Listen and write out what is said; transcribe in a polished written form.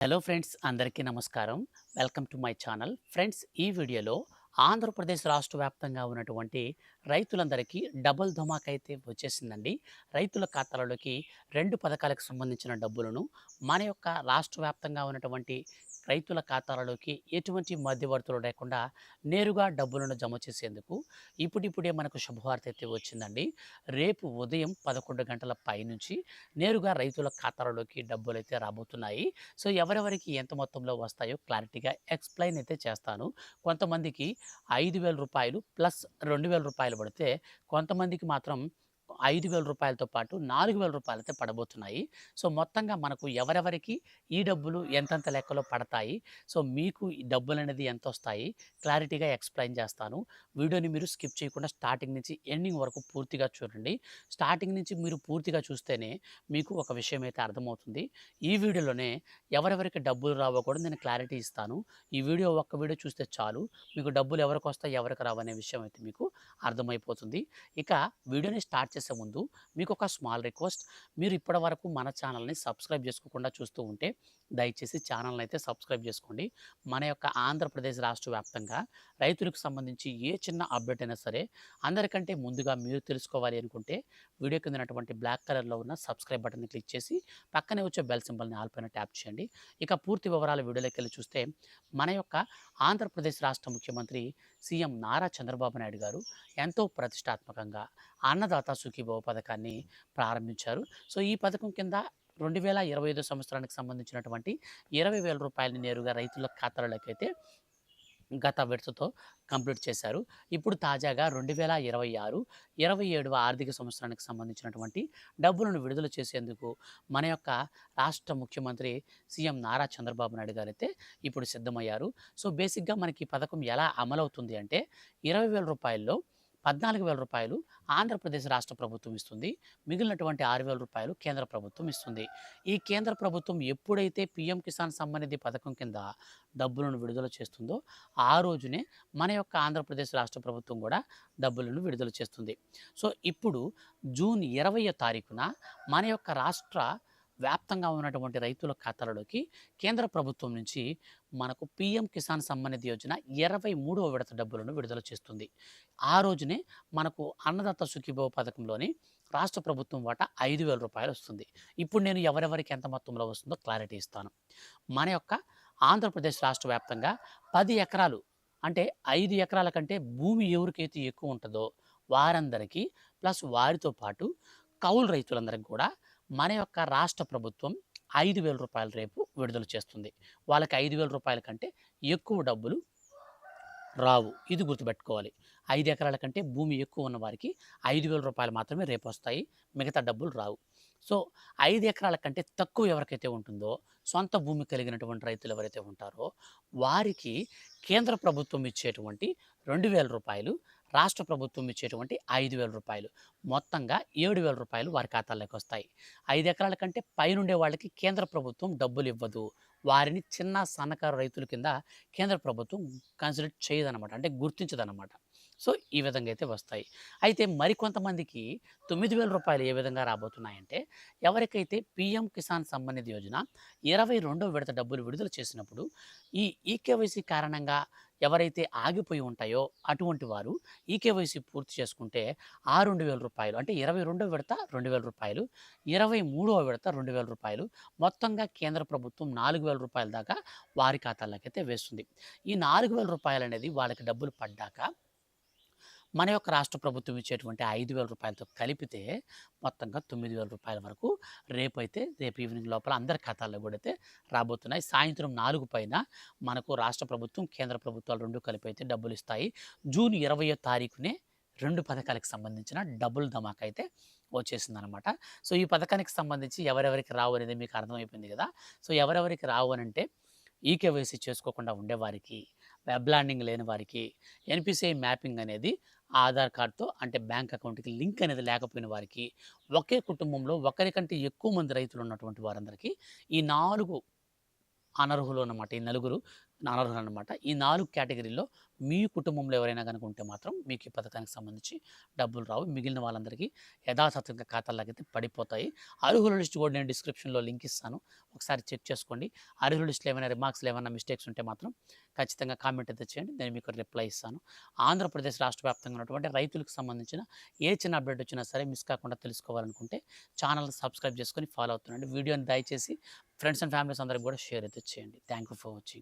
Hello friends, అందరికీ నమస్కారం. Welcome to my channel. Friends, ఈ వీడియోలో ఆంధ్రప్రదేశ్ రాష్ట్ర వ్యాప్తంగా ఉన్నటువంటి రైతులందరికీ డబుల్ ధమాకైతే వచ్చేసిందండి. రైతుల ఖాతాలలోకి 2 పథకాలకు సంబంధించిన డబ్బులను మన యొక్క రాష్ట్ర వ్యాప్తంగా ఉన్నటువంటి రైతుల ఖాతాలలోకి ఎటువంటి మధ్యవర్తులు లేకుండా నేరుగా డబ్బులను జమ చేసేందుకు ఇప్పుడిప్పుడే మనకు శుభవార్త అయితే వచ్చిందండి. రేపు ఉదయం 11 గంటల పైనుంచి నేరుగా రైతుల ఖాతాలలోకి డబ్బులైతే రాబోతున్నాయి. సో, ఎవరెవరికి ఎంత మొత్తంలో వస్తాయో క్లారిటీగా ఎక్స్‌ప్లెయిన్ అయితే చేస్తాను. కొంతమందికి రూ. 5,000 ప్లస్ రూ. 2,000 పడితే, కొంతమందికి మాత్రం రూ. 5,000తో పాటు రూ. 4,000 అయితే పడబోతున్నాయి. సో, మొత్తంగా మనకు ఎవరెవరికి ఈ డబ్బులు ఎంతెంత లెక్కలో పడతాయి, సో, మీకు ఈ డబ్బులనేది ఎంతొస్తాయి క్లారిటీగా ఎక్స్‌ప్లెయిన్ చేస్తాను. వీడియోని మీరు స్కిప్ చేయకుండా స్టార్టింగ్ నుంచి ఎండింగ్ వరకు పూర్తిగా చూడండి. స్టార్టింగ్ నుంచి మీరు పూర్తిగా చూస్తేనే మీకు ఒక విషయం అయితే అర్థమవుతుంది. ఈ వీడియోలోనే ఎవరెవరికి డబ్బులు రావో కూడా నేను క్లారిటీ ఇస్తాను. ఈ ఒక్క వీడియో చూస్తే చాలు, మీకు డబ్బులు ఎవరికొస్తాయి, ఎవరికి రావనే విషయం అయితే మీకు అర్థమైపోతుంది. ఇక వీడియోని స్టార్ట్ చేసే ముందు మీకు ఒక స్మాల్ రిక్వెస్ట్. మీరు ఇప్పటివరకు మన ఛానల్‌ని సబ్స్క్రైబ్ చేసుకోకుండా చూస్తూ ఉంటే దయచేసి ఛానల్‌ని అయితే సబ్స్క్రైబ్ చేసుకోండి. మన యొక్క ఆంధ్రప్రదేశ్ రాష్ట్ర వ్యాప్తంగా రైతులకు సంబంధించి ఏ చిన్న అప్డేట్ అయినా సరే అందరికంటే ముందుగా మీరు తెలుసుకోవాలి అనుకుంటే వీడియో కింద ఉన్నటువంటి బ్లాక్ కలర్‌లో ఉన్న సబ్స్క్రైబ్ బటన్‌ని క్లిక్ చేసి పక్కనే వచ్చే బెల్ సింబల్‌ని ఆల్ పైన ట్యాప్ చేయండి. ఇక పూర్తి వివరాలు వీడియోలోకెళ్ళి చూస్తే, మన యొక్క ఆంధ్రప్రదేశ్ రాష్ట్ర ముఖ్యమంత్రి సీఎం నారా చంద్రబాబు నాయుడు గారు ఎంతో ప్రతిష్టాత్మకంగా అన్నదాత సుఖీభవ పథకాన్ని ప్రారంభించారు. సో, ఈ పథకం కింద 2025 సంవత్సరానికి సంబంధించినటువంటి రూ. 20,000 నేరుగా రైతుల ఖాతాలలోకైతే గత విడతతో కంప్లీట్ చేశారు. ఇప్పుడు తాజాగా 2026, 27వ ఆర్థిక సంవత్సరానికి సంబంధించినటువంటి డబ్బులను విడుదల చేసేందుకు మన యొక్క రాష్ట్ర ముఖ్యమంత్రి సీఎం నారా చంద్రబాబు నాయుడు గారైతే ఇప్పుడు సిద్ధమయ్యారు. సో, బేసిక్‌గా మనకి ఈ పథకం ఎలా అమలవుతుంది అంటే, రూ. 20,000లో రూ. 14,000 ఆంధ్రప్రదేశ్ రాష్ట్ర ప్రభుత్వం ఇస్తుంది. మిగిలినటువంటి రూ. 6,000 కేంద్ర ప్రభుత్వం ఇస్తుంది. ఈ కేంద్ర ప్రభుత్వం ఎప్పుడైతే పీఎం కిసాన్ సమ్మాన్ నిధి పథకం కింద డబ్బులను విడుదల చేస్తుందో, ఆ రోజునే మన యొక్క ఆంధ్రప్రదేశ్ రాష్ట్ర ప్రభుత్వం కూడా డబ్బులను విడుదల చేస్తుంది. సో, ఇప్పుడు జూన్ 20వ తారీఖున మన యొక్క రాష్ట్ర వ్యాప్తంగా ఉన్నటువంటి రైతుల ఖాతాలలోకి కేంద్ర ప్రభుత్వం నుంచి మనకు పీఎం కిసాన్ సమ్మాన్ నిధి యోజన 23వ విడత డబ్బులను విడుదల చేస్తుంది. ఆ రోజునే మనకు అన్నదాత సుఖీభవ పథకంలోని రాష్ట్ర ప్రభుత్వం వాటా రూ. 5,000 వస్తుంది. ఇప్పుడు నేను ఎవరెవరికి ఎంత మొత్తంలో వస్తుందో క్లారిటీ ఇస్తాను. మన యొక్క ఆంధ్రప్రదేశ్ రాష్ట్ర వ్యాప్తంగా 10 ఎకరాలు, అంటే 5 ఎకరాల కంటే భూమి ఎవరికైతే ఎక్కువ ఉంటుందో వారందరికీ, ప్లస్ వారితో పాటు కౌలు రైతులందరికీ కూడా మన యొక్క రాష్ట్ర ప్రభుత్వం రూ. 5,000 రేపు విడుదల చేస్తుంది. వాళ్ళకి రూ. 5,000 కంటే ఎక్కువ డబ్బులు రావు. ఇది గుర్తుపెట్టుకోవాలి. 5 ఎకరాల కంటే భూమి ఎక్కువ ఉన్న వారికి రూ. 5,000 మాత్రమే రేపొస్తాయి. మిగతా డబ్బులు రావు. సో, 5 ఎకరాల కంటే తక్కువ ఎవరికైతే ఉంటుందో, సొంత భూమి కలిగినటువంటి రైతులు ఎవరైతే ఉంటారో, వారికి కేంద్ర ప్రభుత్వం ఇచ్చేటువంటి రూ. 2,000, రాష్ట్ర ప్రభుత్వం ఇచ్చేటువంటి రూ. 5,000, మొత్తంగా రూ. 7,000 వారి ఖాతాల్లోకొస్తాయి. 5 ఎకరాల కంటే పైనుండే వాళ్ళకి కేంద్ర ప్రభుత్వం డబ్బులివ్వదు. వారిని చిన్న, సన్నకారు రైతుల కింద కేంద్ర ప్రభుత్వం కన్సిడర్ చేయదనమాట. అంటే గుర్తించదనమాట. సో, ఈ విధంగా అయితే వస్తాయి. అయితే మరికొంతమందికి రూ. 9,000 ఏ విధంగా రాబోతున్నాయంటే, ఎవరికైతే పీఎం కిసాన్ సమ్మాన్ నిధి యోజన 22వ విడత డబ్బులు విడుదల చేసినప్పుడు ఈ ఈకేవైసీ కారణంగా ఎవరైతే ఆగిపోయి ఉంటాయో అటువంటి వారు ఈకేవైసీ పూర్తి చేసుకుంటే ఆ రూ. 2,000, అంటే 22వ విడత రూ. 2,000, 23వ విడత రూ. 2,000, మొత్తంగా కేంద్ర ప్రభుత్వం రూ. 4,000 దాకా వారి ఖాతాల్లోకైతే వేస్తుంది. ఈ రూ. 4,000 అనేది వాళ్ళకి డబ్బులు పడ్డాక మన యొక్క రాష్ట్ర ప్రభుత్వం ఇచ్చేటువంటి రూ. 5,000తో కలిపితే మొత్తంగా రూ. 9,000 వరకు రేపు ఈవినింగ్ లోపల అందరి ఖాతాల్లో కూడా అయితే రాబోతున్నాయి. సాయంత్రం 4 పైన మనకు రాష్ట్ర ప్రభుత్వం, కేంద్ర ప్రభుత్వాలు 2 కలిపి అయితే డబ్బులు ఇస్తాయి. జూన్ 20వ తారీఖునే 2 పథకాలకు సంబంధించిన డబుల్ ధమాకా అయితే వచ్చేసిందనమాట. సో, ఈ పథకానికి సంబంధించి ఎవరెవరికి రావు అనేది మీకు అర్థమైపోయింది కదా! సో, ఎవరెవరికి రావు అనంటే, ఈకేవైసీ చేసుకోకుండా ఉండేవారికి, వెబ్ ల్యాండింగ్ లేని వారికి, ఎన్‌పిసిఐ మ్యాపింగ్ అనేది ఆధార్ కార్డ్‌తో, అంటే బ్యాంక్ అకౌంట్‌కి లింక్ అనేది లేకపోయిన వారికి, ఒకే కుటుంబంలో ఒకరికంటే ఎక్కువ మంది రైతులు ఉన్నటువంటి వారందరికీ ఈ 4 అనర్హులు అన్నమాట. ఈ నలుగురు అనర్హులనమాట. ఈ 4 కేటగిరీలో మీ కుటుంబంలో ఎవరైనా గనుక ఉంటే మాత్రం మీకు ఈ పథకానికి సంబంధించి డబ్బులు రావు. మిగిలిన వాళ్ళందరికీ యథాతథంగా ఖాతాల్లోకైతే పడిపోతాయి. అర్హుల లిస్ట్ కూడా నేను డిస్క్రిప్షన్‌లో లింక్ ఇస్తాను. ఒకసారి చెక్ చేసుకోండి. అర్హుల లిస్ట్‌లో ఏమైనా రిమార్క్స్‌లో ఏమైనా మిస్టేక్స్ ఉంటే మాత్రం ఖచ్చితంగా కామెంట్ అయితే చేయండి. నేను మీకు రిప్లై ఇస్తాను. ఆంధ్రప్రదేశ్ రాష్ట్ర వ్యాప్తంగా ఉన్నటువంటి రైతులకు సంబంధించిన ఏ చిన్న అప్డేట్ వచ్చినా సరే మిస్ కాకుండా తెలుసుకోవాలనుకుంటే ఛానల్‌ని సబ్స్క్రైబ్ చేసుకొని ఫాలో అవుతుండండి. వీడియోని దయచేసి ఫ్రెండ్స్ అండ్ ఫ్యామిలీస్ అందరికి కూడా షేర్ అయితే చేయండి. Thank you for watching.